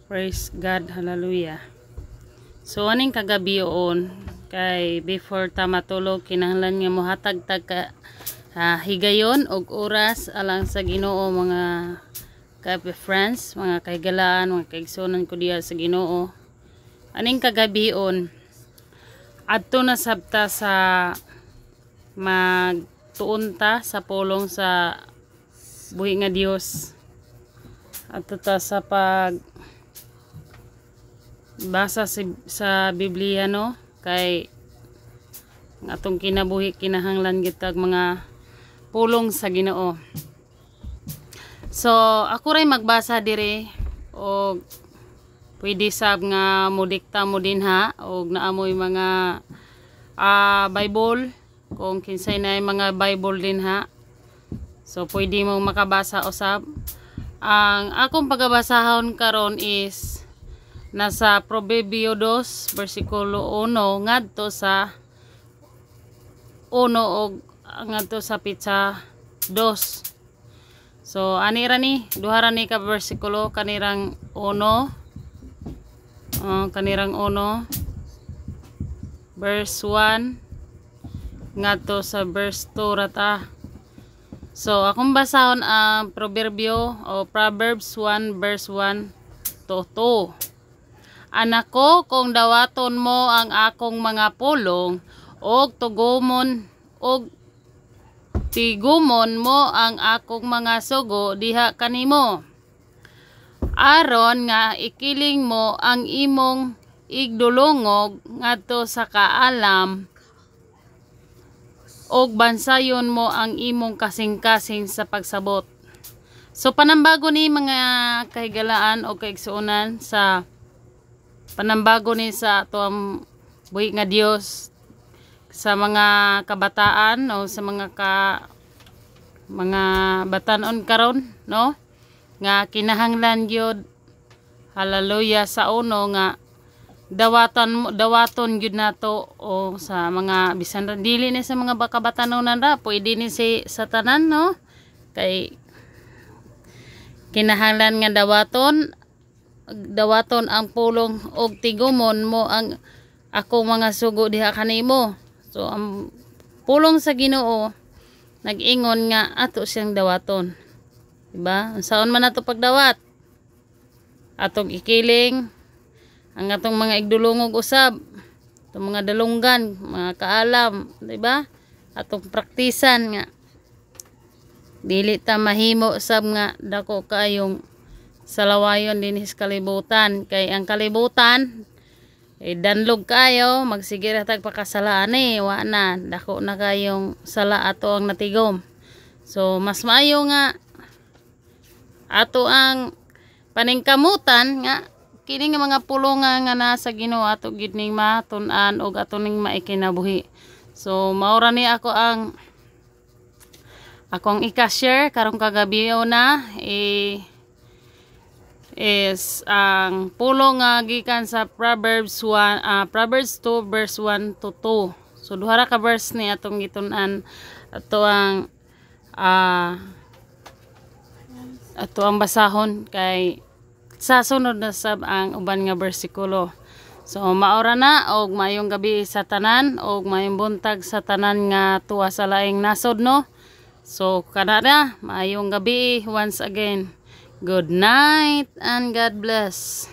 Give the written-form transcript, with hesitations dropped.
Praise God, hallelujah. So aning kagabi on kay before ta matulog kinahanglan nga mohatag-tag ka higayon og oras alang sa Ginoo mga friends, mga kaigalaan, mga kaigsunan ko diha sa Ginoo. Aning kagabi on adto na sabta sa magtuon ta sa pulong sa buhi nga Dios. Adto ta sa pag basa sa Biblia no kay atong kinabuhi kinahanglan gitag mga pulong sa Ginoo. So ako ray magbasa dire og pwede sab nga modikta mo dinha og naamoy mga Bible kung kinsay na mga Bible dinha. So pwede mo makabasa usab. Ang akong pagbabasahon karon is nasa Proverbio 2 versikulo 1 ngadto sa 1 og ngadto sa pitsa 2. So ani ra ni duha ra ni ka bersikulo kanirang 1 verse 1 ngadto sa verse 2 ra ta. So akong basahon ang Proverbio o Proverbs 1 verse 1 to 2. Anak ko, kung dawaton mo ang akong mga pulong og tugumon og tigumon mo ang akong mga sugo diha kanimo, aron nga ikiling mo ang imong igdulongog ngadto sa kaalam og bansayon mo ang imong kasing-kasing sa pagsabot. So panambago ni mga kahigalaan o kaigsuonan sa panambago ni sa ato buhi nga Dios sa mga kabataan o sa mga batanon karon no nga kinahanglan gyud hallelujah sa uno nga dawaton gyud nato o sa mga bisan dili ni sa mga kabatanon ra pwede ni sa tanan no kay kinahanglan nga dawaton ang pulong og tigumon mo ang akong mga sugo diha kanimo. So ang pulong sa Ginoo nag-ingon nga ato siyang dawaton, diba? Unsaon man nato pagdawat? Atong ikiling ang atong mga igdulungog usab, atong mga dalunggan, mga kaalam, diba? Atong praktisan nga dili ta mahimo sab nga dako kayong salawayon din sa kalibutan kay ang kalibutan danlog kayo magsige ra tag pakasalaan wa na dako na kayong sala ato ang natigom. So mas maayo nga ato ang paningkamutan nga kini nga mga pulongan nga nasa Ginoo ato gid ning matun-an og ato ning maikinabuhi. So maura ni akong i-share karong kagabi na is ang pulong nga gikan sa Proverbs 2 verse 1 to 2. So duha ra ka verse ni atong gitun-an ato ang basahon kay sa sunod na sab ang uban nga bersikulo. So maora na og mayong gabi sa tanan og mayong buntag sa tanan nga tuwa sa laing nasod no. So kana na mayong gabi once again. Good night and God bless.